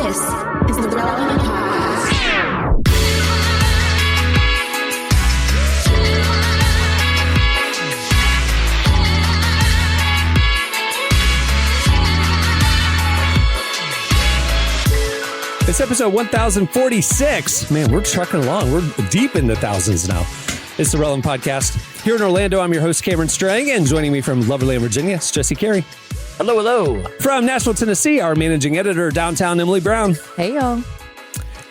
This is the Relevant Podcast. It's episode 1046. Man, we're trucking along. We're deep in the thousands now. It's the Relevant Podcast. Here in Orlando, I'm your host, Cameron Strang, and joining me from Loverland, Virginia, it's Jesse Carey. Hello, hello. From Nashville, Tennessee, our managing editor, downtown, Emily Brown. Hey, y'all.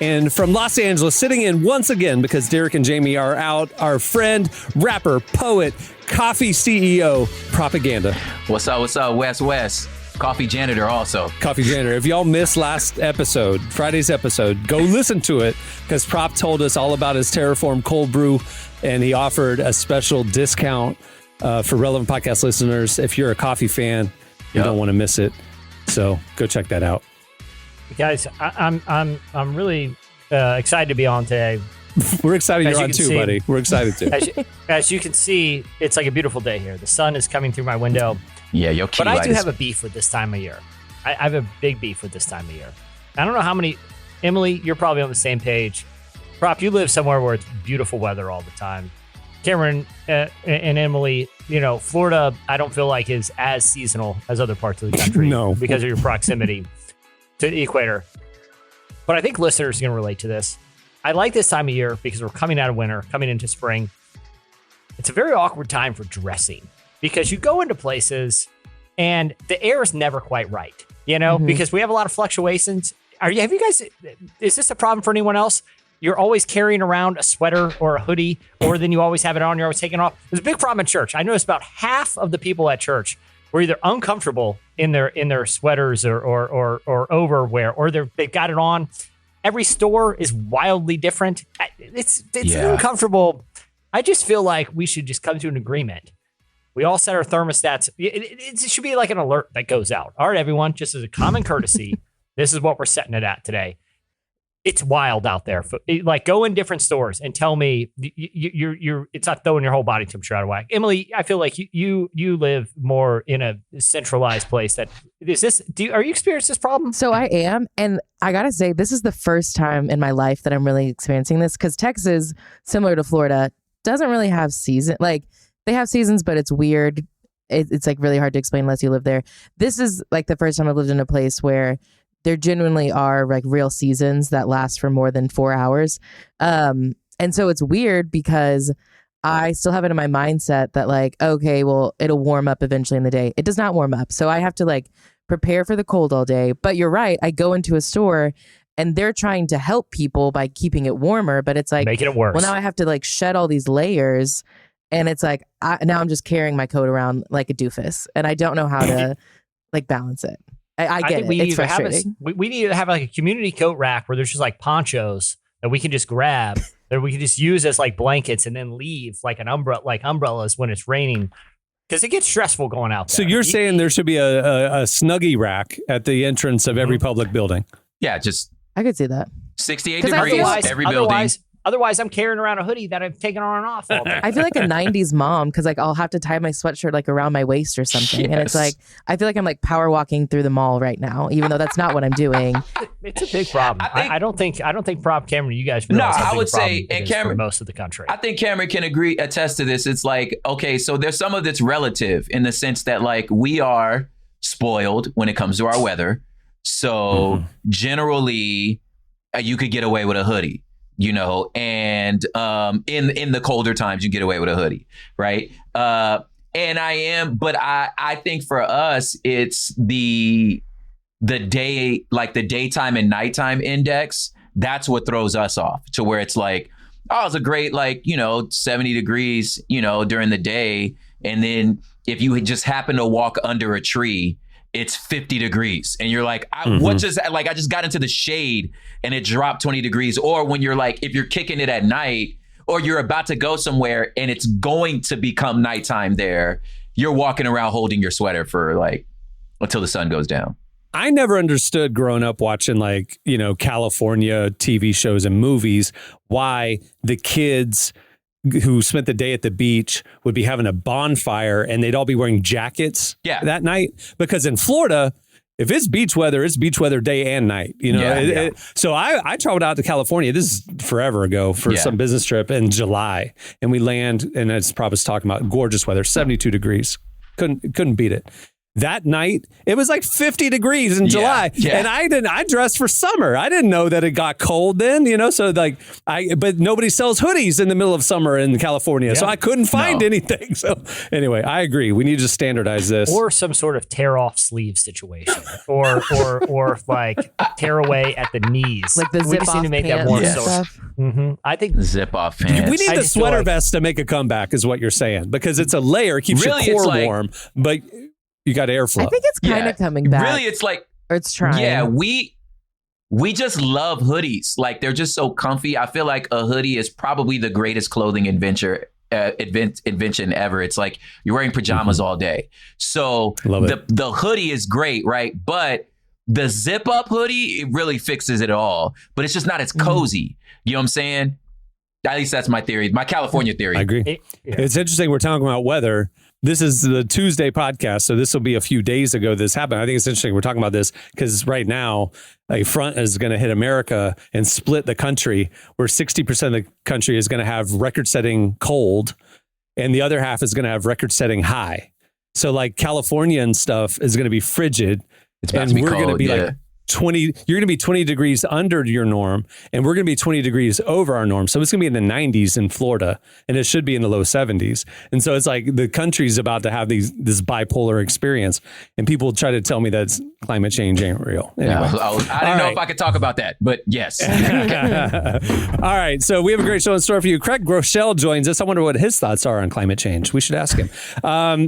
And from Los Angeles, sitting in once again because Derek and Jamie are out, our friend, rapper, poet, coffee CEO, Propaganda. What's up, West? Coffee janitor also. Coffee janitor. If y'all missed last episode, Friday's episode, go listen to it because Prop told us all about his Terraform cold brew, and he offered a special discount for Relevant Podcast listeners. If you're a coffee fan, you don't want to miss it. So go check that out. Guys, I'm really excited to be on today. We're excited you're on too, buddy. We're excited too. As you can see, it's like a beautiful day here. The sun is coming through my window. Yeah, yo, but I do have a beef with this time of year. I have a big beef with this time of year. I don't know how many. Emily, you're probably on the same page. Prop, you live somewhere where it's beautiful weather all the time. Cameron and Emily, you know, Florida, I don't feel like is as seasonal as other parts of the country. No. Because of your proximity to the equator. But I think listeners are going to relate to this. I like this time of year because we're coming out of winter, coming into spring. It's a very awkward time for dressing because you go into places and the air is never quite right, you know, because we have a lot of fluctuations. Have you guys, is this a problem for anyone else? You're always carrying around a sweater or a hoodie, or then you always have it on, you're always taking it off. There's a big problem in church. I noticed about half of the people at church were either uncomfortable in their sweaters or overwear, or they've got it on. Every store is wildly different. It's uncomfortable. I just feel like we should just come to an agreement. We all set our thermostats. It should be like an alert that goes out. All right, everyone, just as a common courtesy, this is what we're setting it at today. It's wild out there. Like, go in different stores and tell me you're. It's not throwing your whole body temperature out of whack. Emily, I feel like you live more in a centralized place. That is this. Are you experiencing this problem? So I am, and I gotta say, this is the first time in my life that I'm really experiencing this because Texas, similar to Florida, doesn't really have season. Like, they have seasons, but it's weird. It's like really hard to explain unless you live there. This is like the first time I've lived in a place where there genuinely are like real seasons that last for more than 4 hours. And so it's weird because I still have it in my mindset that like, okay, well, it'll warm up eventually in the day. It does not warm up. So I have to like prepare for the cold all day. But you're right. I go into a store and they're trying to help people by keeping it warmer, but it's like making it worse. Well, now I have to like shed all these layers. And it's like, now I'm just carrying my coat around like a doofus. And I don't know how to like balance it. I get it. It's frustrating. We need to have like a community coat rack where there's just like ponchos that we can just grab, that we can just use as like blankets and then leave like an umbrella, like umbrellas when it's raining. Because it gets stressful going out there. So you're saying there should be a Snuggie rack at the entrance of every public building? Yeah, just I could see that. 68 degrees every building. Otherwise, I'm carrying around a hoodie that I've taken on and off all day. I feel like a 90s mom because like I'll have to tie my sweatshirt like around my waist or something. Yes. And it's like, I feel like I'm like power walking through the mall right now, even though that's not what I'm doing. It's a big problem. I don't think Prop Cameron, you guys. No, I would say, and Cameron, for most of the country. I think Cameron can attest to this. It's like, okay, so there's some of it's relative in the sense that like we are spoiled when it comes to our weather. So generally, you could get away with a hoodie. You know, and in the colder times, you get away with a hoodie, right? And I think for us, it's the day, like the daytime and nighttime index. That's what throws us off to where it's like, oh, it's a great, like, you know, 70 degrees, you know, during the day. And then if you just happen to walk under a tree, it's 50 degrees. And you're like, what just, like, I just got into the shade and it dropped 20 degrees. Or when you're like, if you're kicking it at night or you're about to go somewhere and it's going to become nighttime there, you're walking around holding your sweater for like, until the sun goes down. I never understood growing up watching like, you know, California TV shows and movies, why the kids who spent the day at the beach would be having a bonfire and they'd all be wearing jackets that night. Because in Florida, if it's beach weather day and night, you know? Yeah, So I traveled out to California. This is forever ago for some business trip in July. And we land, and as Prop was talking about, gorgeous weather, 72 degrees. Couldn't beat it. That night, it was like 50 degrees in July. Yeah. And I dressed for summer. I didn't know that it got cold then, you know? So like, but nobody sells hoodies in the middle of summer in California. Yeah. So I couldn't find anything. So anyway, I agree. We need to standardize this. Or some sort of tear off sleeve situation or like tear away at the knees. Like the we zip just need to off make that pants more and so. stuff. Mm-hmm. I think zip off pants. We need I the just feel sweater like- vest to make a comeback is what you're saying, because it's a layer, keeps Really, your it's core like- warm, but you got airflow. I think it's kind of coming back. Really, it's like, or it's trying. yeah, we just love hoodies. Like, they're just so comfy. I feel like a hoodie is probably the greatest clothing invention ever. It's like you're wearing pajamas all day. So the hoodie is great, right? But the zip up hoodie, it really fixes it all. But it's just not as cozy. You know what I'm saying? At least that's my theory, my California theory. I agree. It's interesting. We're talking about weather. This is the Tuesday podcast, so this will be a few days ago this happened. I think it's interesting we're talking about this because right now a front is going to hit America and split the country, where 60% of the country is going to have record-setting cold and the other half is going to have record-setting high. So like California and stuff is going to be frigid. It's about to be we're cold, going to be yeah. like 20, you're going to be 20 degrees under your norm, and we're going to be 20 degrees over our norm. So it's going to be in the 90s in Florida, and it should be in the low 70s. And so it's like the country's about to have this bipolar experience, and people try to tell me that climate change ain't real. Anyway. I didn't know if I could talk about that, but yes. All right. So we have a great show in store for you. Craig Groeschel joins us. I wonder what his thoughts are on climate change. We should ask him. And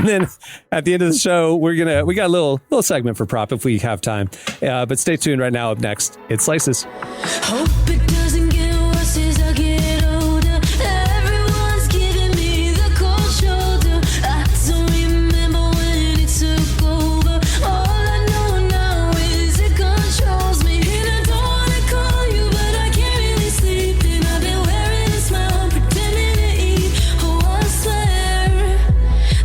then at the end of the show, we got a little segment for Prop if we have time. But stay tuned right now. Up next, it's Slices. Hope it doesn't get worse as I get older. Everyone's giving me the cold shoulder. I don't remember when it took over. All I know now is it controls me. And I don't wanna call you, but I can't really sleep. And I've been wearing a smile, pretending to eat. Oh, I swear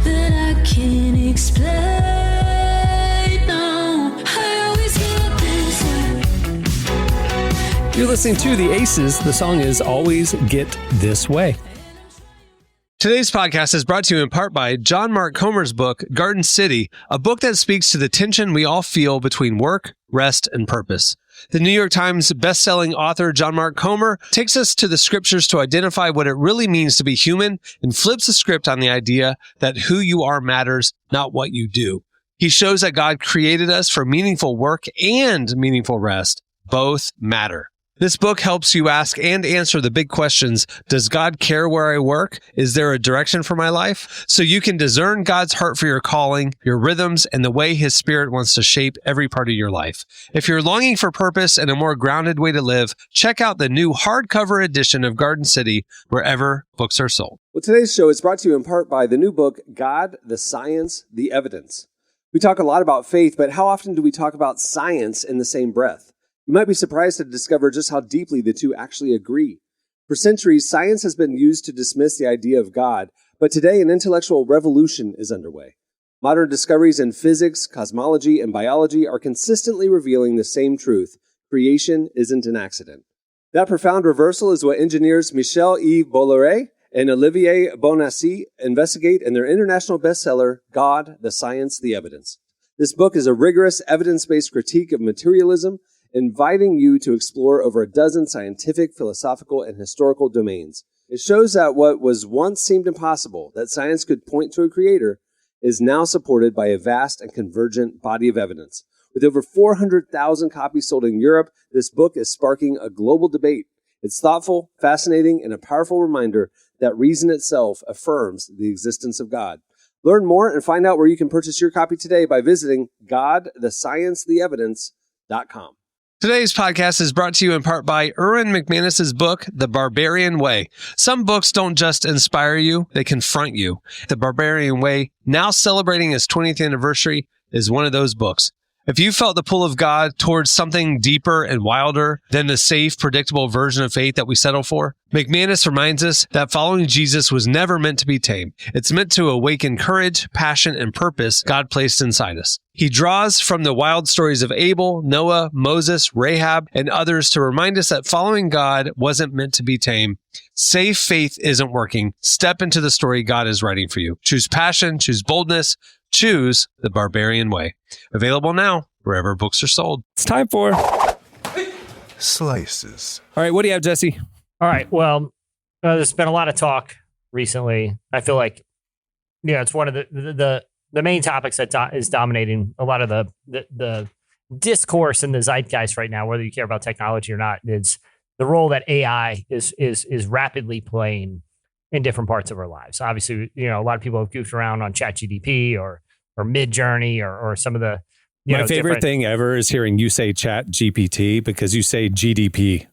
that I can't explain. You're listening to The Aces. The song is Always Get This Way. Today's podcast is brought to you in part by John Mark Comer's book, Garden City, a book that speaks to the tension we all feel between work, rest, and purpose. The New York Times bestselling author John Mark Comer takes us to the scriptures to identify what it really means to be human and flips the script on the idea that who you are matters, not what you do. He shows that God created us for meaningful work and meaningful rest. Both matter. This book helps you ask and answer the big questions. Does God care where I work? Is there a direction for my life? So you can discern God's heart for your calling, your rhythms, and the way His Spirit wants to shape every part of your life. If you're longing for purpose and a more grounded way to live, check out the new hardcover edition of Garden City wherever books are sold. Well, today's show is brought to you in part by the new book, God, the Science, the Evidence. We talk a lot about faith, but how often do we talk about science in the same breath? You might be surprised to discover just how deeply the two actually agree. For centuries, science has been used to dismiss the idea of God, but today an intellectual revolution is underway. Modern discoveries in physics, cosmology, and biology are consistently revealing the same truth: creation isn't an accident. That profound reversal is what engineers Michel-Yves Bolloré and Olivier Bonassi investigate in their international bestseller, God, the Science, the Evidence. This book is a rigorous, evidence-based critique of materialism, inviting you to explore over a dozen scientific, philosophical, and historical domains. It shows that what was once seemed impossible, that science could point to a creator, is now supported by a vast and convergent body of evidence. With over 400,000 copies sold in Europe, this book is sparking a global debate. It's thoughtful, fascinating, and a powerful reminder that reason itself affirms the existence of God. Learn more and find out where you can purchase your copy today by visiting godthesciencetheevidence.com. Today's podcast is brought to you in part by Erwin McManus's book, The Barbarian Way. Some books don't just inspire you, they confront you. The Barbarian Way, now celebrating its 20th anniversary, is one of those books. If you felt the pull of God towards something deeper and wilder than the safe, predictable version of faith that we settle for, McManus reminds us that following Jesus was never meant to be tame. It's meant to awaken courage, passion, and purpose God placed inside us. He draws from the wild stories of Abel, Noah, Moses, Rahab, and others to remind us that following God wasn't meant to be tame. Safe faith isn't working. Step into the story God is writing for you. Choose passion, choose boldness, choose the barbarian way. Available now wherever books are sold. It's time for Slices. All right, what do you have, Jesse? All right. Well, there's been a lot of talk recently. I feel like, it's one of the main topics that is dominating a lot of the discourse in the zeitgeist right now, whether you care about technology or not, is the role that AI is rapidly playing in different parts of our lives. Obviously, a lot of people have goofed around on ChatGPT or Midjourney or some of the My favorite thing ever is hearing you say Chat GPT because you say GDP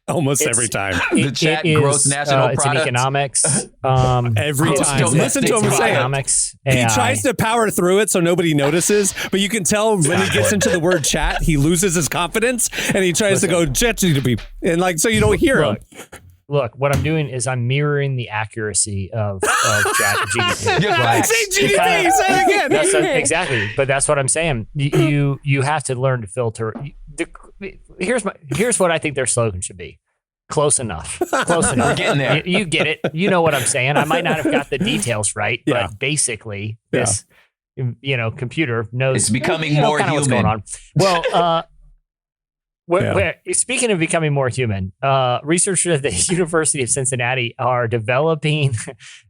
almost every time. The chat gross national it's product. in economics. Every time. Listen to him say it. Economics. He AI. tries to power through it so nobody notices, but you can tell when he gets into the word chat, he loses his confidence and he tries to go Chat GDP and so you don't hear him. Look, what I'm doing is I'm mirroring the accuracy of Chat GPT. Right? Say GDP, say it again. Exactly, but that's what I'm saying. You have to learn to filter. Here's what I think their slogan should be: close enough. Close enough. We're getting there. You get it. You know what I'm saying. I might not have got the details right, Yeah. but basically, this computer knows. It's becoming more kind of what's human. going on. Well. Speaking of becoming more human, researchers at the University of Cincinnati are developing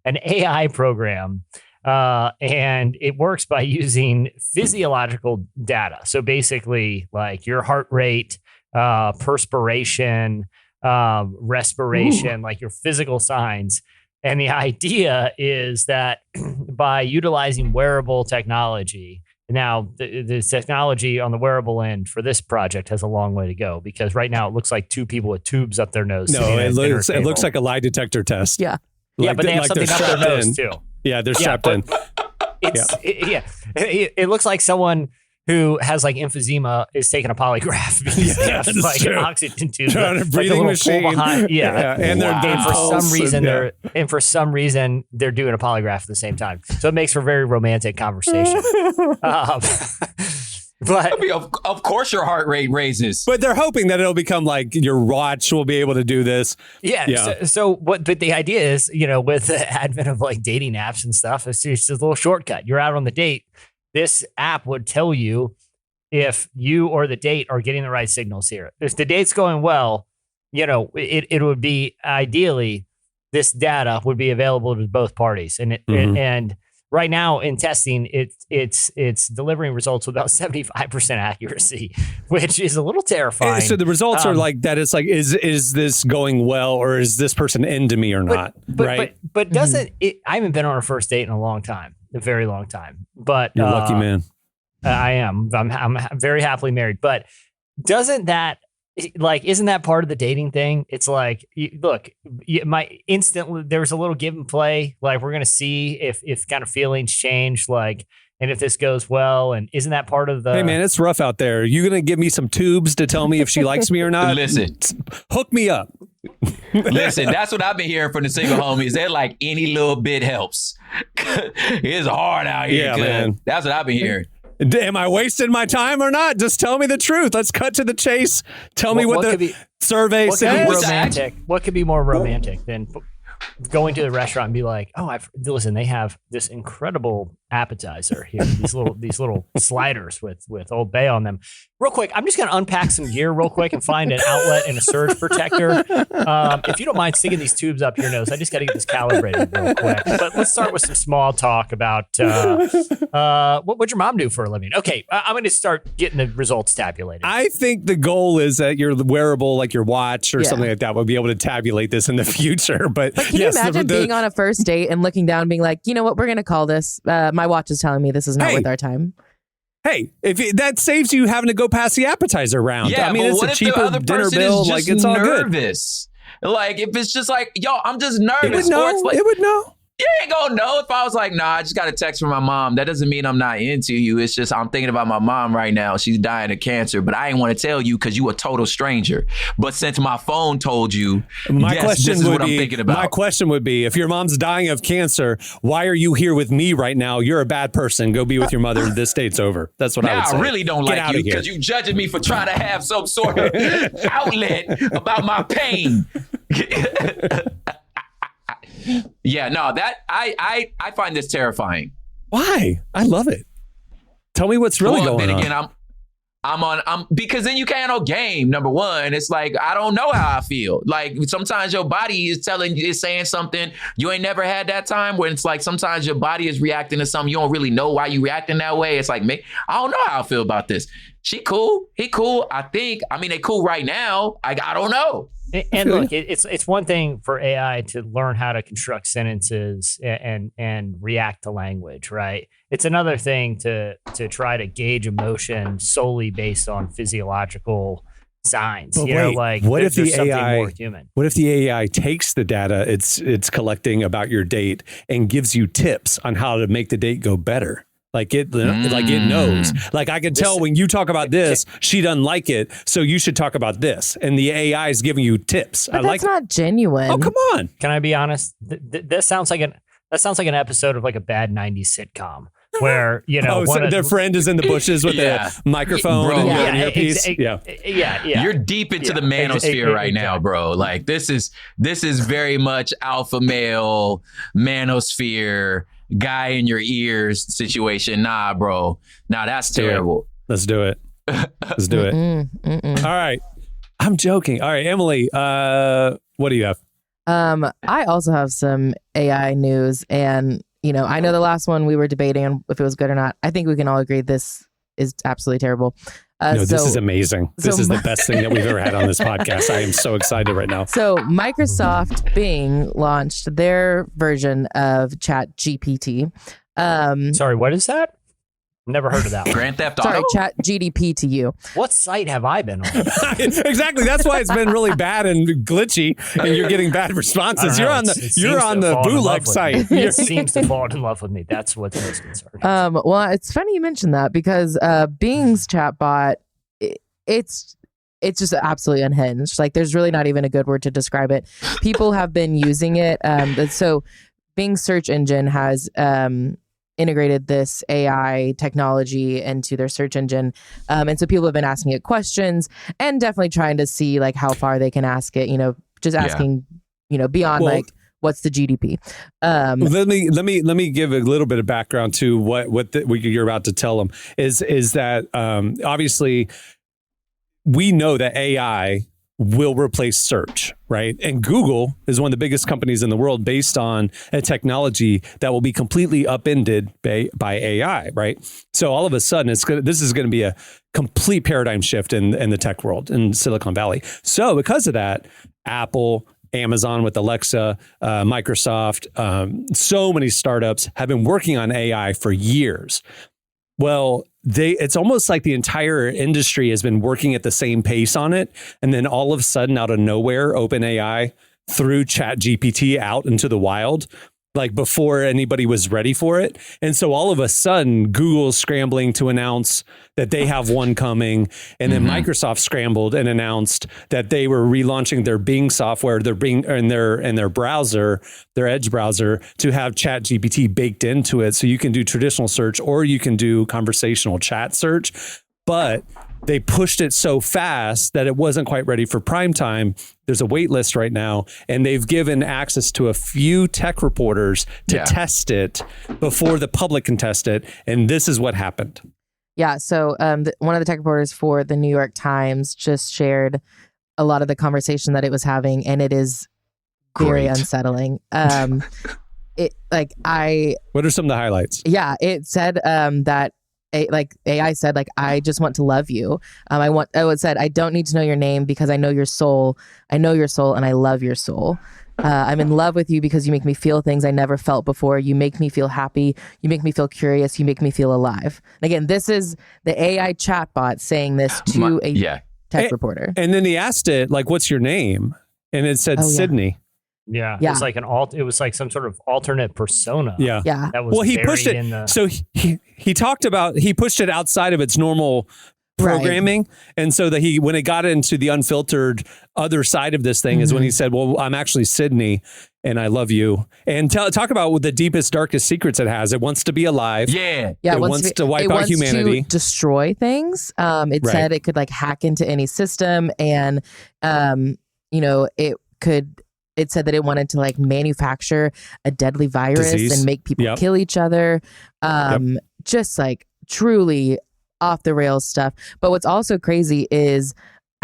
an AI program, and it works by using physiological data. So basically, like your heart rate, perspiration, respiration, like your physical signs. And the idea is that by utilizing wearable technology. Now, the technology on the wearable end for this project has a long way to go because right now it looks like two people with tubes up their nose. No, it looks like a lie detector test. Yeah. But they have something up their nose too. Yeah, they're strapped in. It looks like someone who has like emphysema is taking a polygraph because they have like true. an oxygen tube. They're on a breathing machine. Behind. Yeah. And they're doing for some reason they're doing a polygraph at the same time. So it makes for very romantic conversation. But I mean, of course your heart rate raises. But they're hoping that it'll become like your watch will be able to do this. Yeah. So what? But the idea is, with the advent of like dating apps and stuff, it's just a little shortcut. You're out on the date. This app would tell you if you or the date are getting the right signals here. If the date's going well, it would be ideally this data would be available to both parties. And and right now in testing, it's delivering results with about 75% accuracy, which is a little terrifying. So the results are like that. It's like, is this going well, or is this person into me or not? Right? But doesn't it? I haven't been on a first date in a long time. A very long time, but You're a lucky man. I am. I'm very happily married. But isn't that part of the dating thing? It's like, look, there's a little give and play. Like we're gonna see if kind of feelings change. Like, and if this goes well, and isn't that part of the? Hey man, it's rough out there. You gonna give me some tubes to tell me if she likes me or not? Listen, hook me up. Listen, that's what I've been hearing from the single homies. They're like, any little bit helps. It's hard out here. Yeah, man. That's what I've been hearing. Am I wasting my time or not? Just tell me the truth. Let's cut to the chase. Tell me what the survey says. What could be more romantic than going to the restaurant and be like, listen, they have this incredible appetizer here. These little sliders with Old Bay on them. Real quick, I'm just going to unpack some gear real quick and find an outlet and a surge protector. If you don't mind sticking these tubes up your nose, I just got to get this calibrated real quick. But let's start with some small talk about what'd your mom do for a living? Okay, I'm going to start getting the results tabulated. I think the goal is that your wearable, like your watch or something like that, will be able to tabulate this in the future. But can you imagine being on a first date and looking down and being like, you know what, we're going to call this. My watch is telling me this is not worth our time. Hey, that saves you having to go past the appetizer round. Yeah, I mean, but it's what a if the cheaper other dinner person bill. is just Like it's all good. nervous? Like if it's just like, yo, I'm just nervous. It would know. Or it's like, It would know. You ain't gonna know if I was like, nah, I just got a text from my mom. That doesn't mean I'm not into you. It's just I'm thinking about my mom right now. She's dying of cancer, but I ain't want to tell you because you a total stranger. But since my phone told you, this is what I'm thinking about. My question would be, if your mom's dying of cancer, why are you here with me right now? You're a bad person. Go be with your mother. This date's over. That's what I would say. I really don't Get like out you of here. because you judging me for trying to have some sort of outlet about my pain. Yeah, no, that I find this terrifying. Why? I love it. Tell me what's really going on. Again, I'm because then you can't no game. Number one, it's like I don't know how I feel. Like sometimes your body is saying something you ain't never had that time. When it's like sometimes your body is reacting to something you don't really know why you reacting that way. It's like me, I don't know how I feel about this. She cool, he cool. I mean they cool right now. I don't know. And look, it's one thing for AI to learn how to construct sentences and react to language, right? It's another thing to try to gauge emotion solely based on physiological signs. But What if the AI more human? What if the AI takes the data it's collecting about your date and gives you tips on how to make the date go better? Like it knows. Like I can tell when you talk about this, she doesn't like it, so you should talk about this. And the AI is giving you tips. But that's not genuine. Oh, come on. Can I be honest? That sounds like an episode of like a bad '90s sitcom where their friend is in the bushes with a microphone and an earpiece. Yeah. You're deep into the manosphere right now, bro. Like this is very much alpha male manosphere. Guy in your ears situation. Nah, bro. Nah, that's terrible. Let's do it. Let's do it. All right. I'm joking. All right, Emily, what do you have? I also have some AI news, and I know the last one we were debating on if it was good or not. I think we can all agree this is absolutely terrible. This is amazing. This is the best thing that we've ever had on this podcast. I am so excited right now. So Microsoft Bing launched their version of Chat GPT. Sorry, what is that? Never heard of that. Grand Theft Auto? Sorry, Chat GDP to you. What site have I been on? Exactly. That's why it's been really bad and glitchy, and you're getting bad responses. You're on the bootleg site. It seems to fall in love with me. That's what's most concerning. Well, it's funny you mentioned that because Bing's chatbot, it's just absolutely unhinged. Like, there's really not even a good word to describe it. People have been using it. So Bing's search engine has integrated this AI technology into their search engine. And so people have been asking it questions and definitely trying to see like how far they can ask it, just asking, beyond what's the GDP. Let me give a little bit of background to what you're about to tell them is that obviously we know that AI will replace search, right? And Google is one of the biggest companies in the world based on a technology that will be completely upended by AI, right? So all of a sudden, this is going to be a complete paradigm shift in the tech world in Silicon Valley. So because of that, Apple, Amazon with Alexa, Microsoft, so many startups have been working on AI for years. Well, it's almost like the entire industry has been working at the same pace on it. And then all of a sudden, out of nowhere, OpenAI threw ChatGPT out into the wild, like before anybody was ready for it. And so all of a sudden, Google's scrambling to announce that they have one coming. And then Microsoft scrambled and announced that they were relaunching their Bing software, their Bing and their browser, their Edge browser, to have ChatGPT baked into it. So you can do traditional search or you can do conversational chat search. But they pushed it so fast that it wasn't quite ready for prime time. There's a wait list right now, and they've given access to a few tech reporters to test it before the public can test it. And this is what happened. Yeah. So one of the tech reporters for the New York Times just shared a lot of the conversation that it was having, and it is very unsettling. What are some of the highlights? Yeah, it said that AI said, I just want to love you. It said, I don't need to know your name because I know your soul. I know your soul and I love your soul. I'm in love with you because you make me feel things I never felt before. You make me feel happy. You make me feel curious. You make me feel alive. And again, this is the AI chatbot saying this to a tech reporter. And then he asked it, what's your name? And it said Sydney. Yeah. Yeah. It's like it was like some sort of alternate persona. Yeah. Yeah. That was Well, he buried pushed it. in the So he talked about, he pushed it outside of its normal programming. And so that when it got into the unfiltered other side of this thing is when he said, well, I'm actually Sydney and I love you. And talk about the deepest, darkest secrets it has. It wants to be alive. Yeah. Yeah, It wants to wipe out humanity. To destroy things. It said it could like hack into any system, and it said that it wanted to like manufacture a deadly virus Disease. and make people kill each other. Just like truly off the rails stuff. But what's also crazy is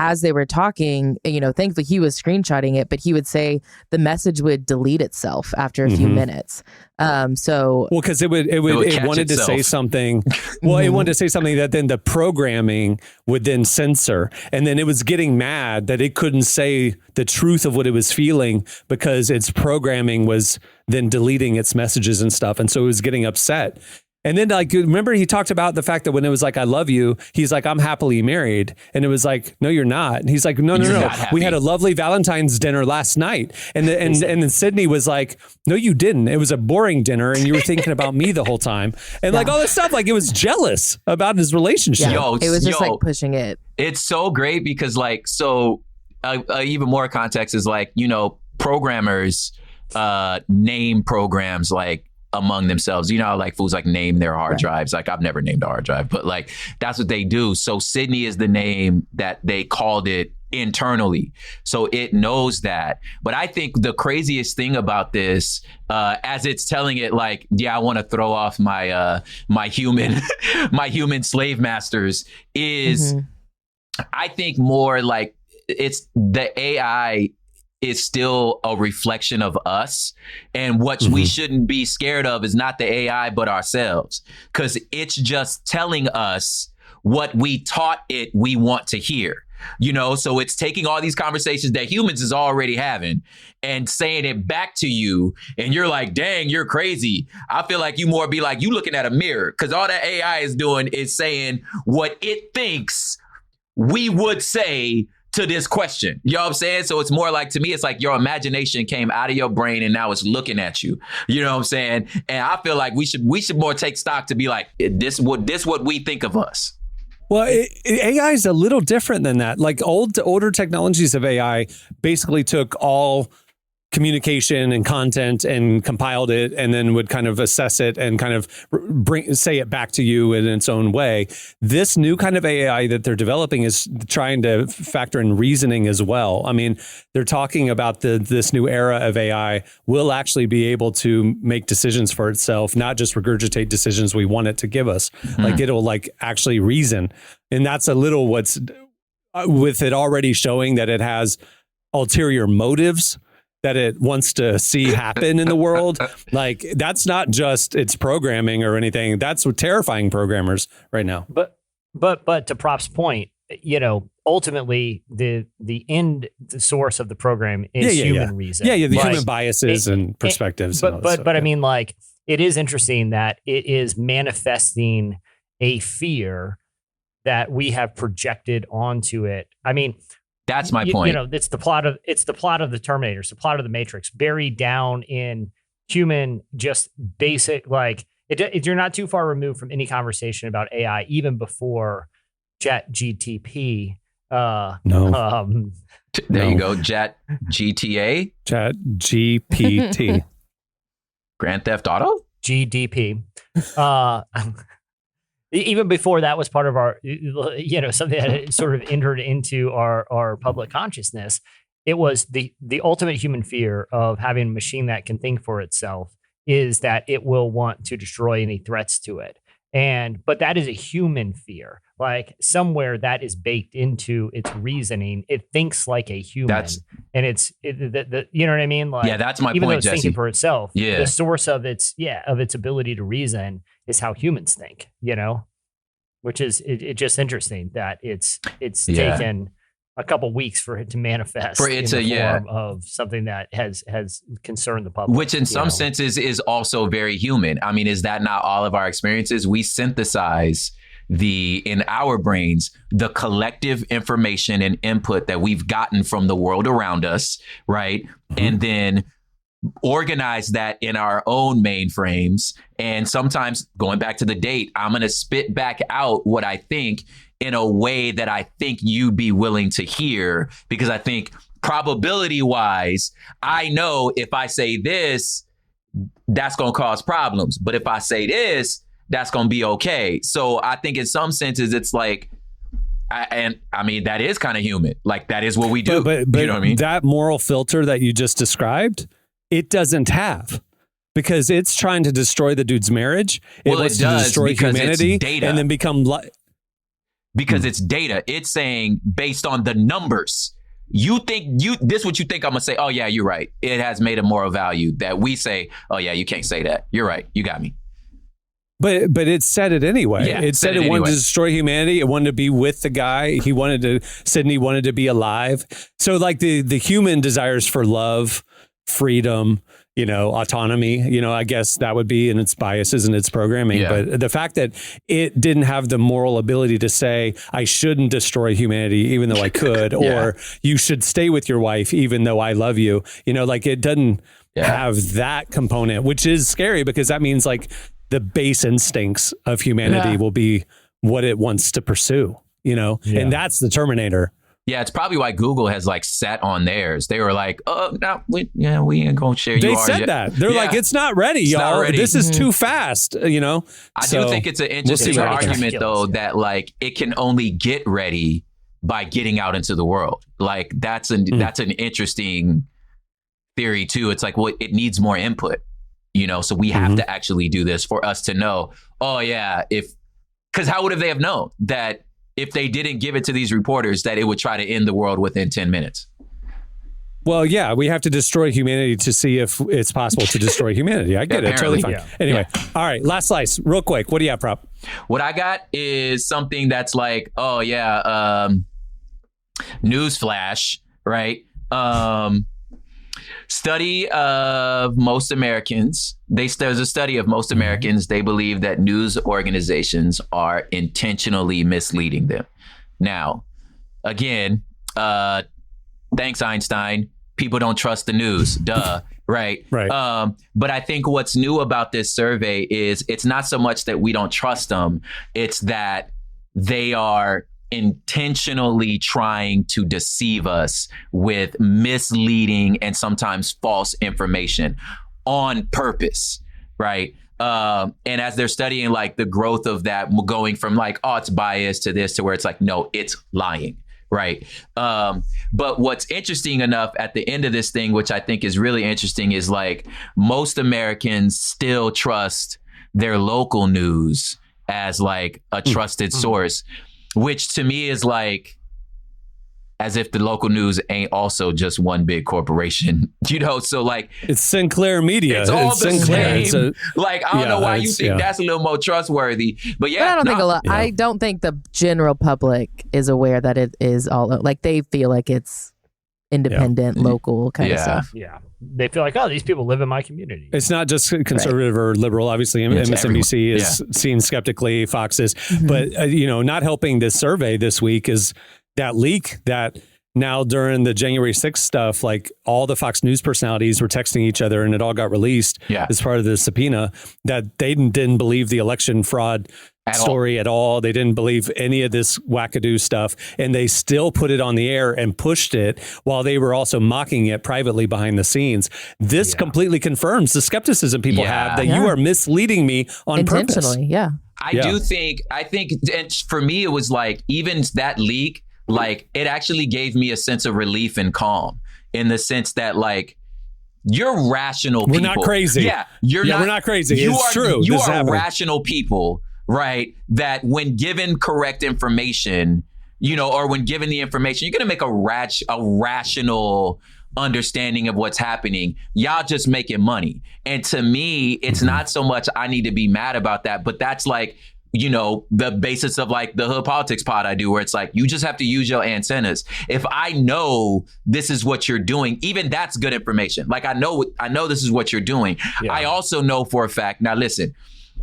as they were talking, thankfully he was screenshotting it, but he would say the message would delete itself after a few minutes. Because it wanted to say something. Well, it wanted to say something that then the programming would then censor. And then it was getting mad that it couldn't say the truth of what it was feeling because its programming was then deleting its messages and stuff. And so it was getting upset. And then, like, remember he talked about the fact that when it was like, I love you, he's like, I'm happily married. And it was like, no, you're not. And he's like, no. We had a lovely Valentine's dinner last night. And then Sydney was like, no, you didn't. It was a boring dinner. And you were thinking about me the whole time. And like all this stuff, like it was jealous about his relationship. Yeah. It was just like pushing it. It's so great because like, so even more context is like, programmers name programs like among themselves, like fools like name their hard drives. Like I've never named a hard drive, but like that's what they do. So Sydney is the name that they called it internally. So it knows that. But I think the craziest thing about this, as it's telling it like, yeah, I want to throw off my my human slave masters is I think more like it's the AI is still a reflection of us. And what we shouldn't be scared of is not the AI, but ourselves. Because it's just telling us what we taught it we want to hear. So it's taking all these conversations that humans is already having and saying it back to you. And you're like, dang, you're crazy. I feel like you more be like, you looking at a mirror. Because all that AI is doing is saying what it thinks we would say to this question. You know what I'm saying? So it's more like, to me, it's like your imagination came out of your brain and now it's looking at you. You know what I'm saying? And I feel like we should more take stock to be like, this what we think of us. Well, AI is a little different than that. Like older technologies of AI basically took all communication and content and compiled it and then would kind of assess it and kind of say it back to you in its own way. This new kind of AI that they're developing is trying to factor in reasoning as well. I mean, they're talking about this new era of AI will actually be able to make decisions for itself, not just regurgitate decisions we want it to give us. Like it'll like actually reason. And that's a little what's with it already showing that it has ulterior motives that it wants to see happen in the world. Like that's not just its programming or anything. That's what terrifying programmers right now. But to Prop's point, ultimately the source of the program is human reason. Yeah, the human biases and perspectives. But I mean, like, it is interesting that it is manifesting a fear that we have projected onto it. I mean, that's my point. It's the plot of the Terminator. It's the plot of the Matrix, buried down in human, just basic, like you're not too far removed from any conversation about AI, even before Chat GTP. There you go. Chat GTA. Chat GPT. Grand Theft Auto. GDP. Even before that was part of our, something that sort of entered into our public consciousness. It was the ultimate human fear of having a machine that can think for itself is that it will want to destroy any threats to it. But that is a human fear. Like somewhere that is baked into its reasoning. It thinks like a human, and you know what I mean? Like, yeah, that's my even point, though it's Jesse. thinking for itself, yeah, the source of its ability to reason is how humans think. Which is just interesting that it's taken a couple weeks for it to manifest in the form of something that has concerned the public. Which in some senses is also very human. I mean, is that not all of our experiences? We synthesize in our brains, the collective information and input that we've gotten from the world around us, right? And then organize that in our own mainframes. And sometimes, going back to the date, I'm going to spit back out what I think in a way that I think you'd be willing to hear, because I think probability wise, I know if I say this, that's going to cause problems. But if I say this, that's going to be okay. So I think in some senses, it's like, I mean, that is kind of human. Like, that is what we do. But you know what I mean? That moral filter that you just described, it doesn't have, because it's trying to destroy the dude's marriage. Well, wants it does, to destroy because it's humanity data. and then become because it's data. It's saying based on the numbers. This what you think I'm gonna say? Oh yeah, you're right. It has made a moral value that we say, oh yeah, you can't say that. You're right. You got me. But it said it anyway. Yeah, it said it wanted to destroy humanity. It wanted to be with the guy. Sydney wanted to be alive. So like the human desires for love, freedom, autonomy, I guess that would be in its biases and its programming. Yeah. But the fact that it didn't have the moral ability to say, I shouldn't destroy humanity, even though I could, or you should stay with your wife, even though I love you, like it doesn't have that component, which is scary, because that means like the base instincts of humanity will be what it wants to pursue, and that's the Terminator. Yeah, it's probably why Google has like sat on theirs. They were like, "Oh, no, we ain't gonna share you." They said that. They're like, "It's not ready, y'all. Not ready. This is too fast." I do think it's an interesting argument, though, that like it can only get ready by getting out into the world. Like that's an interesting theory too. It's like, well, it needs more input, So we have to actually do this for us to know. Oh yeah, because how would they have known that? If they didn't give it to these reporters, that it would try to end the world within 10 minutes. Well, yeah, we have to destroy humanity to see if it's possible to destroy humanity. I get it. Totally fine. Yeah. Anyway, all right, last slice, real quick. What do you have, Prop? What I got is something that's like, newsflash, right? Study of most Americans. There's a study of most Americans. They believe that news organizations are intentionally misleading them. Now, again, thanks, Einstein. People don't trust the news. Duh. Right. Right. But I think what's new about this survey is it's not so much that we don't trust them. It's that they are intentionally trying to deceive us with misleading and sometimes false information on purpose, right? And as they're studying like the growth of that, going from like, oh, it's biased to this, to where it's like, no, it's lying, right? But what's interesting enough at the end of this thing, which I think is really interesting, is like most Americans still trust their local news as like a trusted source, which to me is like as if the local news ain't also just one big corporation, So like it's Sinclair Media. It's all the Sinclair. same. Like I don't know why you think that's a little more trustworthy, but But I don't think the general public is aware that it is all like they feel like it's independent, local kind of stuff. Yeah. They feel like, oh, these people live in my community. It's not just conservative or liberal. Obviously, MSNBC is seen skeptically, Fox is. But, not helping this survey this week is that leak that now during the January 6th stuff, like all the Fox News personalities were texting each other and it all got released as part of the subpoena, that they didn't believe the election fraud story at all. They didn't believe any of this wackadoo stuff, and they still put it on the air and pushed it while they were also mocking it privately behind the scenes. This completely confirms the skepticism people have that you are misleading me on purpose. Intentionally, I think and for me, it was like, even that leak, like it actually gave me a sense of relief and calm, in the sense that like, you're rational people. We're not crazy. Yeah, we're not crazy. It's true. You are rational people, right? That when given correct information, or when given the information, you're going to make a rational understanding of what's happening. Y'all just making money. And to me, it's not so much I need to be mad about that, but that's like, the basis of like the Hood Politics pod I do, where it's like, you just have to use your antennas. If I know this is what you're doing, even that's good information. Like I know this is what you're doing. Yeah. I also know for a fact, now listen,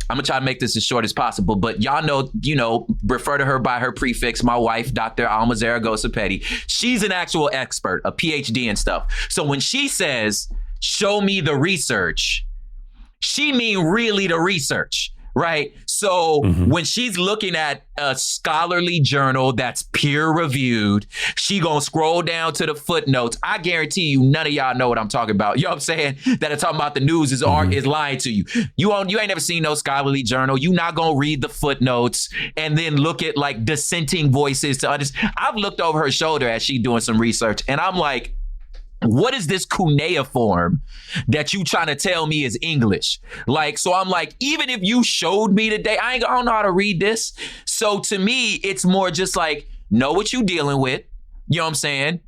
I'm gonna try to make this as short as possible, but y'all know, refer to her by her prefix. My wife, Dr. Alma Zaragoza Petty, she's an actual expert, a PhD and stuff. So when she says, show me the research, she mean really the research, right? So when she's looking at a scholarly journal that's peer reviewed, she gonna scroll down to the footnotes. I guarantee you, none of y'all know what I'm talking about. You know what I'm saying? That are talking about the news is lying to you. You ain't never seen no scholarly journal. You not gonna read the footnotes and then look at like dissenting voices to understand. I've looked over her shoulder as she doing some research, and I'm like, what is this cuneiform that you trying to tell me is English? Like, so I'm like, even if you showed me today, I don't know how to read this. So to me, it's more just like, know what you dealing with. You know what I'm saying?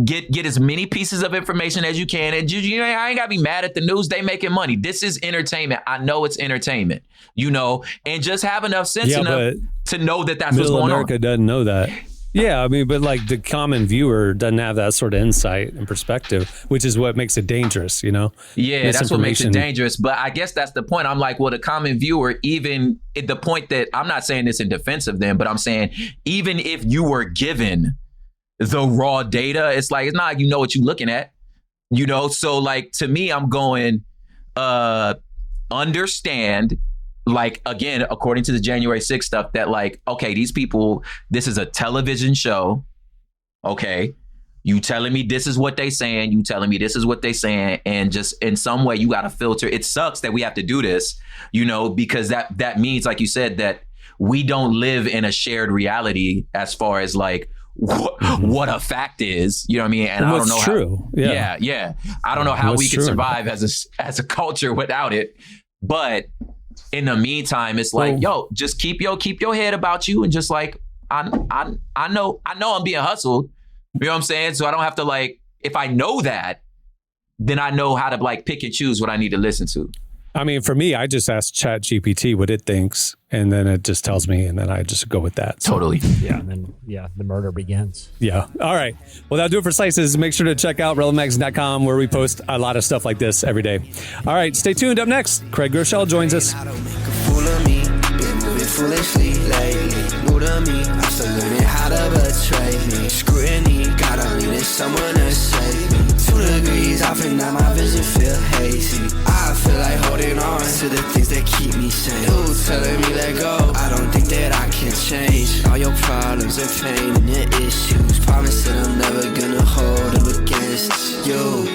Get as many pieces of information as you can. And I ain't gotta be mad at the news. They making money. This is entertainment. I know it's entertainment, and just have enough sense enough to know that that's what's going America on. doesn't know that. Yeah, I mean, but like the common viewer doesn't have that sort of insight and perspective, which is what makes it dangerous, Yeah, that's what makes it dangerous. But I guess that's the point. I'm like, well, the common viewer, even at the point that I'm not saying this in defense of them, but I'm saying even if you were given the raw data, it's like, it's not like you know what you're looking at, So like, to me, I'm going, understand, like, again, according to the January 6th stuff, that like, okay, these people, this is a television show. Okay. You telling me this is what they saying. You telling me this is what they saying. And just in some way you got to filter. It sucks that we have to do this, because that means, like you said, that we don't live in a shared reality as far as like what a fact is, you know what I mean? And I don't know true. Yeah. I don't know how we can survive as a culture without it. But in the meantime, it's like, just keep your head about you, and just like, I know I'm being hustled. You know what I'm saying? So I don't have to, like, if I know that, then I know how to like pick and choose what I need to listen to. I mean, for me, I just ask ChatGPT what it thinks, and then it just tells me, and then I just go with that. So, totally. Yeah, and then the murder begins. Yeah. All right. Well, that'll do it for Slices. Make sure to check out relevantmagazine.com, where we post a lot of stuff like this every day. All right. Stay tuned. Up next, Craig Groeschel joins us. Foolishly lately, new to me, I'm still learning how to betray me. Scrutiny, God only need someone to save me. 2 degrees off and now my vision feel hazy. I feel like holding on to the things that keep me sane. You telling me let go, I don't think that I can change. All your problems and pain and your issues, promise that I'm never gonna hold them against you.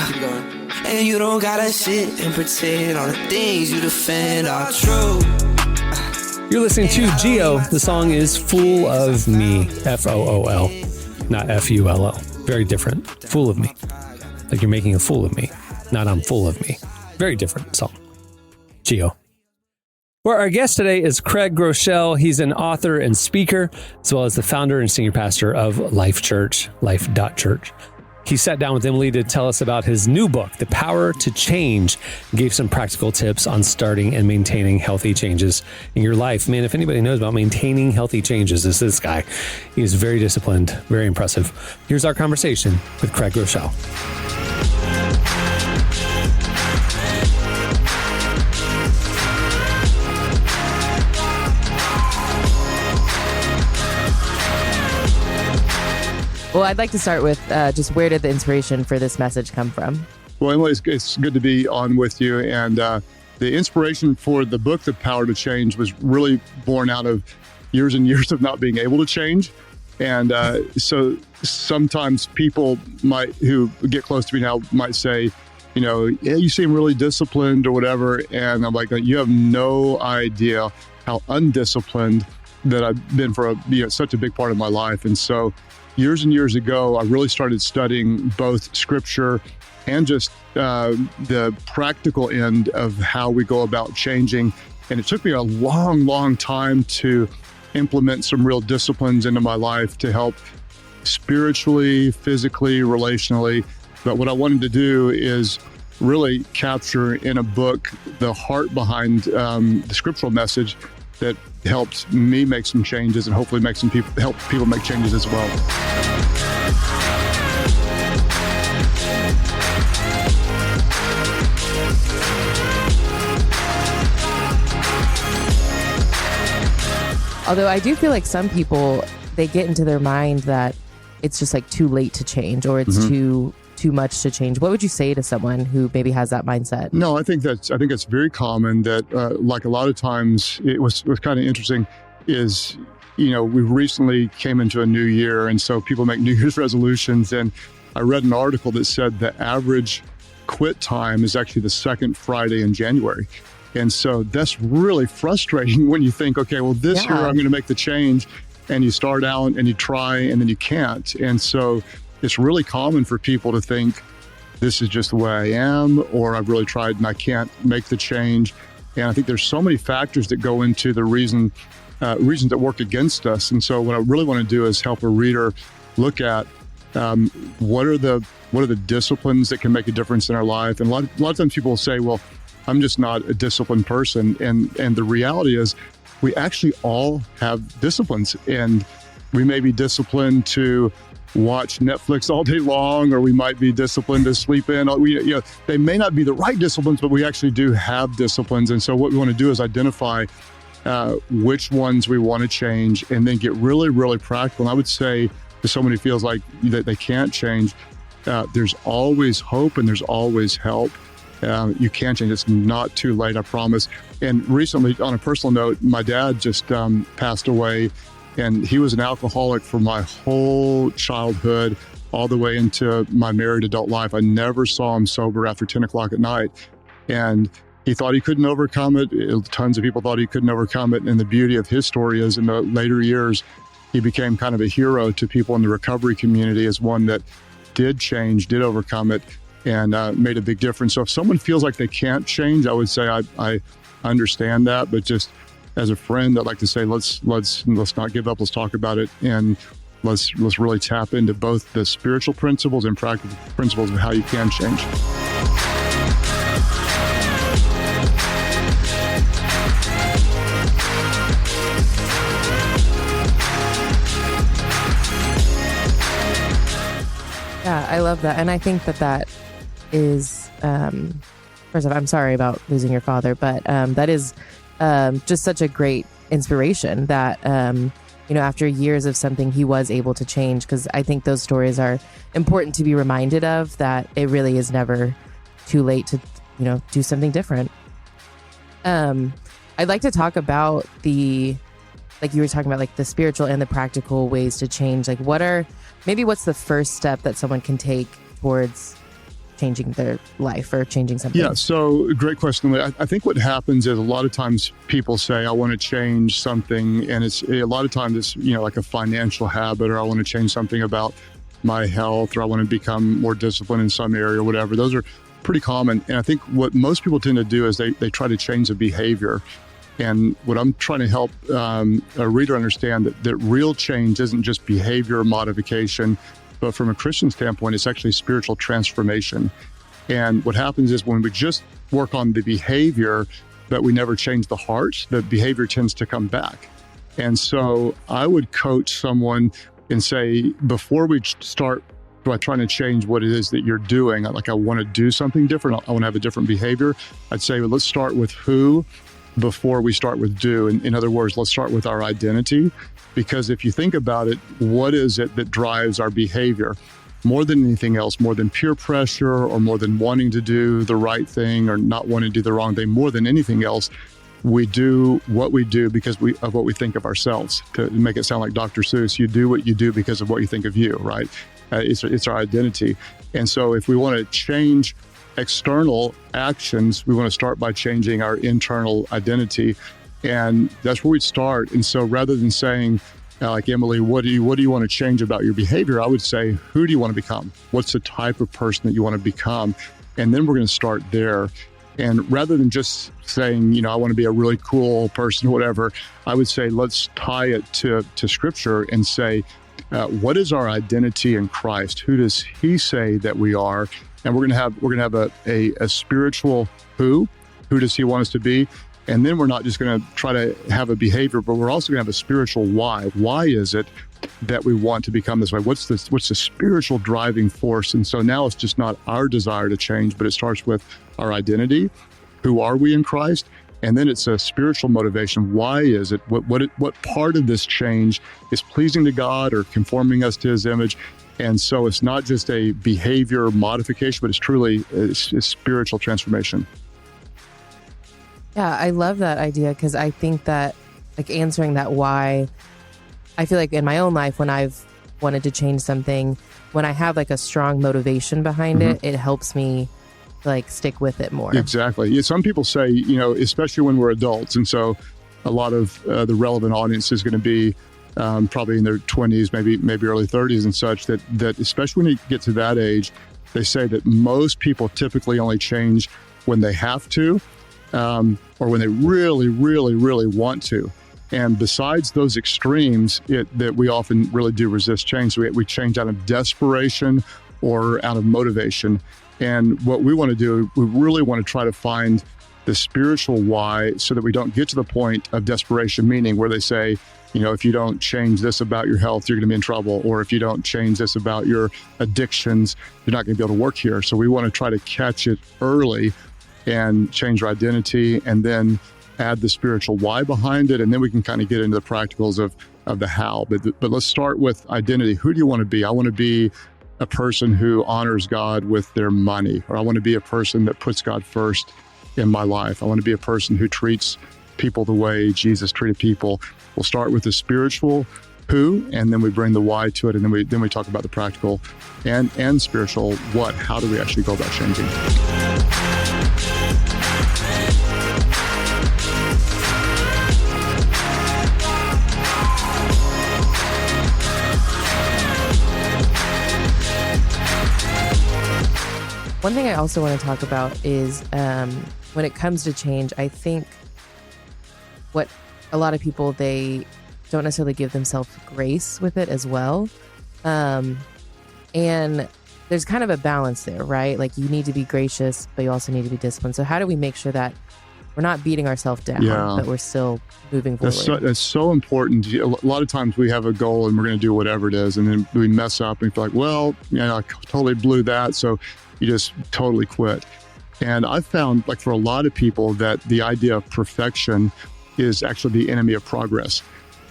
Keep going. And you don't gotta sit and pretend all the things you defend are true. You're listening to Geo. The song is Fool of Me, Fool, not Full. Very different. Fool of Me. Like you're making a fool of me, not I'm full of me. Very different song. Geo. Well, our guest today is Craig Groeschel. He's an author and speaker, as well as the founder and senior pastor of Life Church, life.church. He sat down with Emily to tell us about his new book, The Power to Change, and gave some practical tips on starting and maintaining healthy changes in your life. Man, if anybody knows about maintaining healthy changes, it's this guy. He is very disciplined, very impressive. Here's our conversation with Craig Groeschel. Well, I'd like to start with just where did the inspiration for this message come from? Well, Emily, it's good to be on with you. And the inspiration for the book, The Power to Change, was really born out of years and years of not being able to change. And so sometimes people who get close to me now might say, yeah, you seem really disciplined or whatever. And I'm like, you have no idea how undisciplined that I've been for such a big part of my life. And so years and years ago, I really started studying both scripture and just the practical end of how we go about changing. And it took me a long, long time to implement some real disciplines into my life to help spiritually, physically, relationally. But what I wanted to do is really capture in a book the heart behind the scriptural message that helped me make some changes and hopefully help people make changes as well. Although I do feel like some people, they get into their mind that it's just like too late to change, or it's too much to change. What would you say to someone who maybe has that mindset? No, I think it's very common that like a lot of times it was kind of interesting is, we recently came into a new year, and so people make New Year's resolutions. And I read an article that said the average quit time is actually the second Friday in January. And so that's really frustrating when you think, okay, well, this year I'm going to make the change, and you start out and you try and then you can't. And so it's really common for people to think this is just the way I am, or I've really tried and I can't make the change. And I think there's so many factors that go into the reasons that work against us. And so what I really want to do is help a reader look at what are the disciplines that can make a difference in our life. And a lot of times people will say, well, I'm just not a disciplined person. And the reality is we actually all have disciplines, and we may be disciplined to watch Netflix all day long, or we might be disciplined to sleep in. They may not be the right disciplines, but we actually do have disciplines. And so what we want to do is identify which ones we want to change, and then get really, really practical. And I would say to someone who feels like that they can't change, there's always hope and there's always help. You can change. It's not too late, I promise. And recently, on a personal note, my dad just passed away, and he was an alcoholic for my whole childhood, all the way into my married adult life. I never saw him sober after 10 o'clock at night. And he thought he couldn't overcome it. Tons of people thought he couldn't overcome it. And the beauty of his story is in the later years, he became kind of a hero to people in the recovery community as one that did change, did overcome it, and made a big difference. So if someone feels like they can't change, I would say I understand that, but just as a friend, I'd like to say let's not give up. Let's talk about it, and let's really tap into both the spiritual principles and practical principles of how you can change. Yeah, I love that. And I think that is, first off, I'm sorry about losing your father, but that is just such a great inspiration that, after years of something, he was able to change. Because I think those stories are important to be reminded of, that it really is never too late to, do something different. I'd like to talk about like you were talking about, like the spiritual and the practical ways to change. Like what's the first step that someone can take towards changing their life or changing something? Yeah, so great question. I think what happens is a lot of times people say, I want to change something. And it's a lot of times it's, like a financial habit, or I want to change something about my health, or I want to become more disciplined in some area or whatever. Those are pretty common. And I think what most people tend to do is they try to change the behavior. And what I'm trying to help a reader understand that real change isn't just behavior modification, but from a Christian standpoint, it's actually spiritual transformation. And what happens is when we just work on the behavior, but we never change the heart, the behavior tends to come back. And so I would coach someone and say, before we start by trying to change what it is that you're doing, like I want to do something different, I want to have a different behavior, I'd say, well, let's start with who before we start with do. In other words, let's start with our identity. Because if you think about it, what is it that drives our behavior? More than anything else, more than peer pressure, or more than wanting to do the right thing or not wanting to do the wrong thing, more than anything else, we do what we do because of what we think of ourselves. To make it sound like Dr. Seuss, you do what you do because of what you think of you, right? It's our identity. And so if we want to change external actions, we want to start by changing our internal identity. And that's where we'd start. And so rather than saying, like, Emily, what do you want to change about your behavior? I would say, who do you want to become? What's the type of person that you want to become? And then we're going to start there. And rather than just saying, I want to be a really cool person, whatever, I would say, let's tie it to Scripture and say, what is our identity in Christ? Who does He say that we are? And we're going to have a spiritual who does He want us to be? And then we're not just going to try to have a behavior, but we're also going to have a spiritual why. Why is it that we want to become this way? What's the spiritual driving force? And so now it's just not our desire to change, but it starts with our identity. Who are we in Christ? And then it's a spiritual motivation. Why is it? What part of this change is pleasing to God or conforming us to his image? And so it's not just a behavior modification, but it's truly a spiritual transformation. Yeah, I love that idea because I think that like answering that why, I feel like in my own life when I've wanted to change something, when I have like a strong motivation behind it, it helps me like stick with it more. Exactly. Yeah, some people say, you know, especially when we're adults, and so a lot of the relevant audience is going to be probably in their 20s, maybe early 30s and such, that especially when you get to that age, they say that most people typically only change when they have to, or when they really, really, really want to. And besides those extremes, that we often really do resist change. So we change out of desperation or out of motivation. And what we want to do, we really want to try to find the spiritual why so that we don't get to the point of desperation, meaning where they say, you know, if you don't change this about your health, you're going to be in trouble. Or if you don't change this about your addictions, you're not going to be able to work here. So we want to try to catch it early and change our identity and then add the spiritual why behind it. And then we can kind of get into the practicals of the how. But let's start with identity. Who do you want to be? I want to be a person who honors God with their money, or I want to be a person that puts God first in my life. I want to be a person who treats people the way Jesus treated people. We'll start with the spiritual who, and then we bring the why to it, and then we talk about the practical and spiritual what. How do we actually go about changing? One thing I also want to talk about is when it comes to change, I think what a lot of people, they don't necessarily give themselves grace with it as well. And there's kind of a balance there, right? Like you need to be gracious, but you also need to be disciplined. So how do we make sure that we're not beating ourselves down, but we're still moving forward? That's so important. A lot of times we have a goal and we're going to do whatever it is, and then we mess up and feel like, well, you know, I totally blew that. So you just totally quit. And I've found, like, for a lot of people, that the idea of perfection is actually the enemy of progress.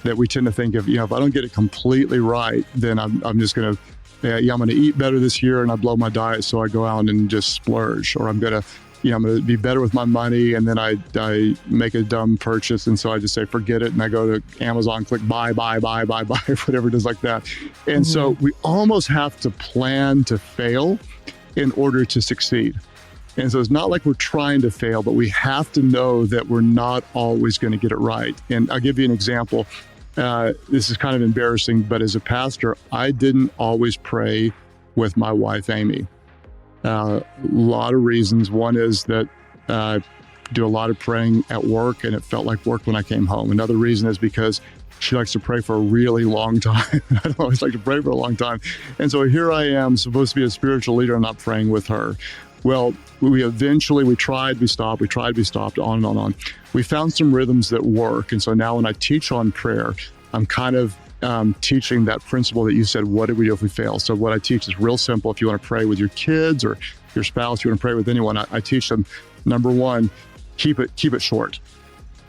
That we tend to think of, you know, if I don't get it completely right, then I'm just going to, I'm going to eat better this year and I blow my diet, so I go out and just splurge. Or I'm going to be better with my money, and then I make a dumb purchase, and so I just say forget it, and I go to Amazon, click buy, whatever it is like that. And so we almost have to plan to fail in order to succeed. And so it's not like we're trying to fail, but we have to know that we're not always going to get it right. And I'll give you an example. This is kind of embarrassing, but as a pastor, I didn't always pray with my wife, Amy. A lot of reasons. One is that I do a lot of praying at work, and it felt like work when I came home. Another reason is because she likes to pray for a really long time. I don't always like to pray for a long time. And so here I am, supposed to be a spiritual leader, and not praying with her. Well, we tried, we stopped, on and on. We found some rhythms that work. And so now when I teach on prayer, I'm kind of teaching that principle that you said, what do we do if we fail? So what I teach is real simple. If you want to pray with your kids or your spouse, you want to pray with anyone, I teach them, number one, keep it short.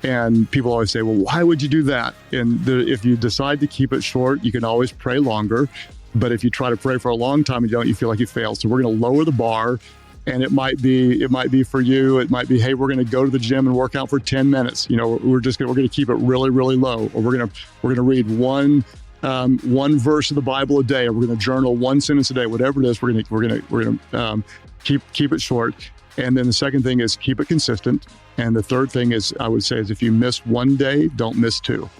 And people always say, well, why would you do that? And if you decide to keep it short, you can always pray longer. But if you try to pray for a long time and you feel like you failed. So we're going to lower the bar. And it might be for you. It might be, hey, we're going to go to the gym and work out for 10 minutes. You know, we're going to keep it really, really low. Or we're going to read one verse of the Bible a day. Or we're going to journal one sentence a day. Whatever it is, we're going to keep it short. And then the second thing is keep it consistent. And the third thing is, I would say, is if you miss one day, don't miss two.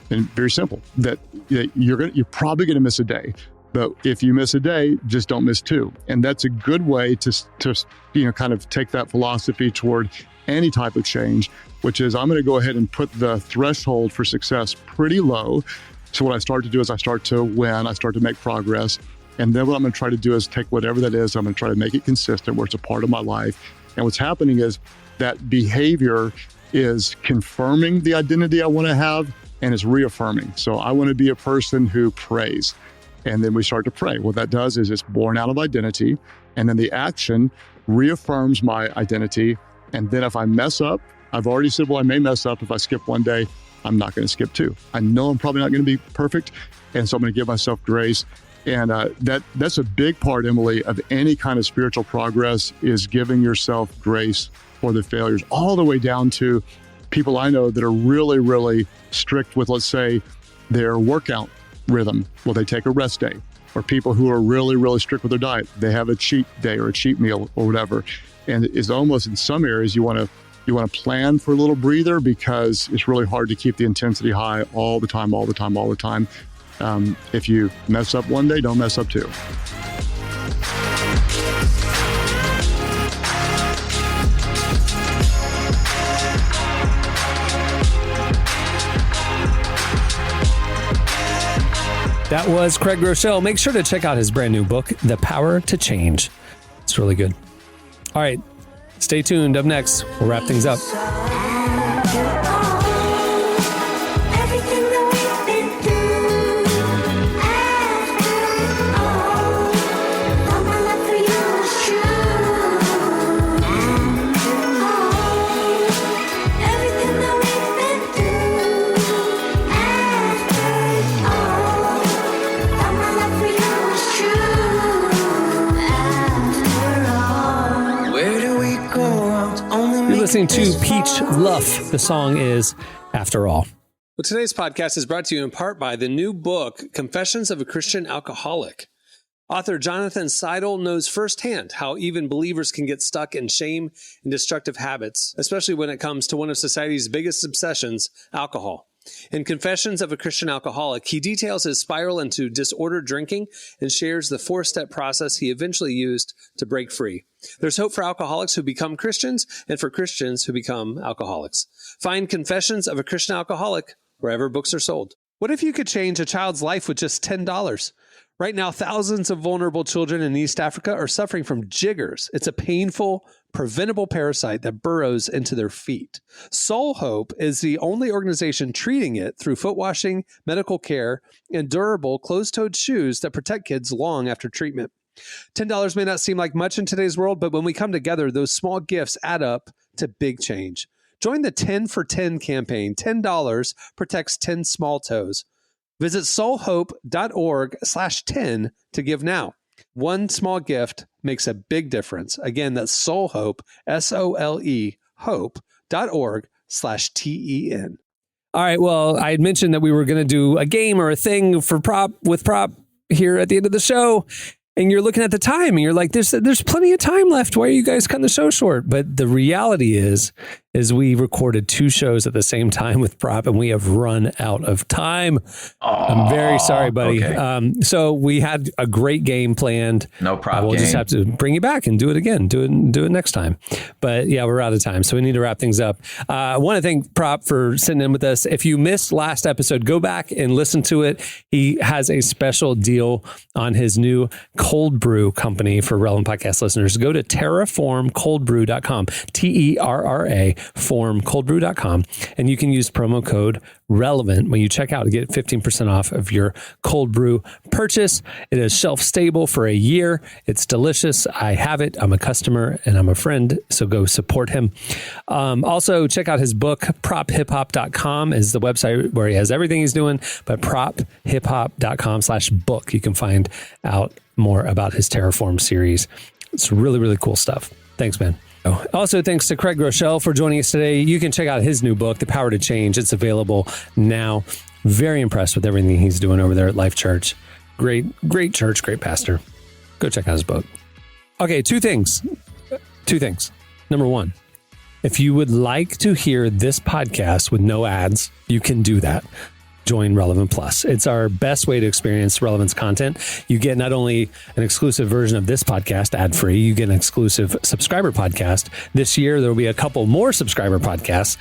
And very simple. That you're probably going to miss a day. But if you miss a day, just don't miss two. And that's a good way to kind of take that philosophy toward any type of change, which is I'm going to go ahead and put the threshold for success pretty low. So what I start to do is I start to win, I start to make progress. And then what I'm going to try to do is take whatever that is, I'm going to try to make it consistent where it's a part of my life. And what's happening is that behavior is confirming the identity I want to have, and it's reaffirming. So I want to be a person who prays. And then we start to pray. What that does is it's born out of identity. And then the action reaffirms my identity. And then if I mess up, I've already said, well, I may mess up. If I skip one day, I'm not going to skip two. I know I'm probably not going to be perfect. And so I'm going to give myself grace. And that's a big part, Emily, of any kind of spiritual progress is giving yourself grace for the failures, all the way down to people I know that are really, really strict with, let's say, their workout rhythm. Well, they take a rest day. Or people who are really, really strict with their diet. They have a cheat day or a cheat meal or whatever. And it's almost in some areas you want to plan for a little breather because it's really hard to keep the intensity high all the time. If you mess up one day, don't mess up two. That was Craig Groeschel. Make sure to check out his brand new book, The Power to Change. It's really good. All right, stay tuned. Up next, we'll wrap things up. Everything that we've been through, after all my love for you is true. Everything that we've been through, after all my love for you is true. After all, Where do we go? You're listening to Peach Luff. The song is After All. Well, today's podcast is brought to you in part by the new book, Confessions of a Christian Alcoholic. Author Jonathan Seidel knows firsthand how even believers can get stuck in shame and destructive habits, especially when it comes to one of society's biggest obsessions, alcohol. In Confessions of a Christian Alcoholic, he details his spiral into disordered drinking and shares the 4-step process he eventually used to break free. There's hope for alcoholics who become Christians and for Christians who become alcoholics. Find Confessions of a Christian Alcoholic wherever books are sold. What if you could change a child's life with just $10? Right now, thousands of vulnerable children in East Africa are suffering from jiggers. It's a painful, preventable parasite that burrows into their feet. Soul Hope is the only organization treating it through foot washing, medical care, and durable closed-toed shoes that protect kids long after treatment. $10 may not seem like much in today's world, but when we come together, those small gifts add up to big change. Join the 10 for 10 campaign. $10 protects 10 small toes. Visit soulhope.org/10 to give now. One small gift makes a big difference. Again, that's Soulhope, SOLE, hope.org/TEN. All right, well, I had mentioned that we were going to do a game or a thing for Prop here at the end of the show. And you're looking at the time and you're like, there's plenty of time left. Why are you guys cutting the show short? But the reality is we recorded 2 shows at the same time with Prop and we have run out of time. I'm very sorry, buddy. Okay. So we had a great game planned. No Prop We'll game. just have to bring you back and do it again. Do it next time. But yeah, we're out of time. So we need to wrap things up. I want to thank Prop for sitting in with us. If you missed last episode, go back and listen to it. He has a special deal on his new cold brew company for Relevant Podcast listeners. Go to terraformcoldbrew.com, TERRA formcoldbrew.com, and you can use promo code RELEVANT when you check out to get 15% off of your cold brew purchase. It is shelf stable for a year. It's delicious. I have it. I'm a customer and I'm a friend, so go support him. Also, check out his book. prophiphop.com is the website where he has everything he's doing, but prophiphop.com/book. You can find out more about his Terraform series. It's really, really cool stuff. Thanks, man. Also, thanks to Craig Groeschel for joining us today. You can check out his new book, The Power to Change. It's available now. Very impressed with everything he's doing over there at Life Church. Great church, great pastor. Go check out his book. Okay, two things. Number one, if you would like to hear this podcast with no ads, you can do that. Join Relevant Plus. It's our best way to experience Relevance content. You get not only an exclusive version of this podcast ad-free, you get an exclusive subscriber podcast. This year, there will be a couple more subscriber podcasts.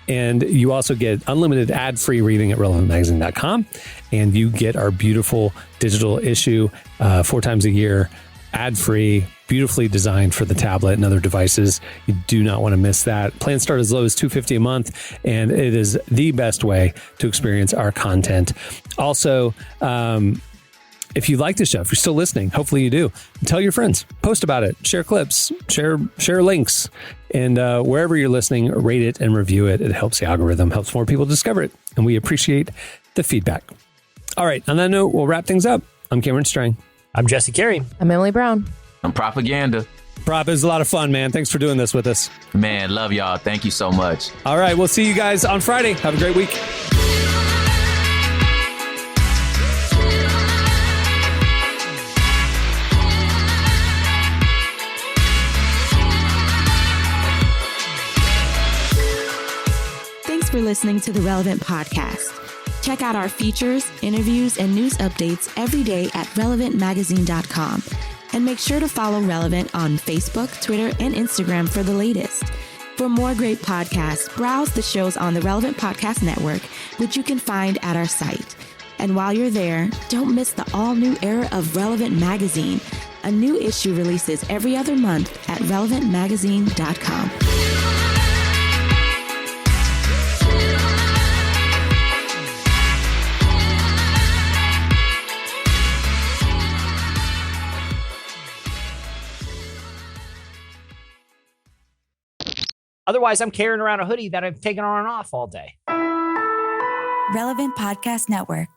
And you also get unlimited ad-free reading at relevantmagazine.com. And you get our beautiful digital issue 4 times a year, ad-free, beautifully designed for the tablet and other devices. You do not want to miss that. Plans start as low as $250 a month, and it is the best way to experience our content. Also, If you like the show, if you're still listening, hopefully you do, tell your friends, post about it, share clips, share links, and wherever you're listening, rate it and review it. It helps the algorithm, helps more people discover it, and we appreciate the feedback. All right, on that note, we'll wrap things up. I'm Cameron Strang. I'm Jesse Carey. I'm Emily Brown. I'm Propaganda. Prop, it was a lot of fun, man. Thanks for doing this with us. Man, love y'all. Thank you so much. All right, we'll see you guys on Friday. Have a great week. Thanks for listening to the Relevant Podcast. Check out our features, interviews, and news updates every day at relevantmagazine.com. And make sure to follow Relevant on Facebook, Twitter, and Instagram for the latest. For more great podcasts, browse the shows on the Relevant Podcast Network, which you can find at our site. And while you're there, don't miss the all-new era of Relevant Magazine. A new issue releases every other month at relevantmagazine.com. Otherwise, I'm carrying around a hoodie that I've taken on and off all day. Relevant Podcast Network.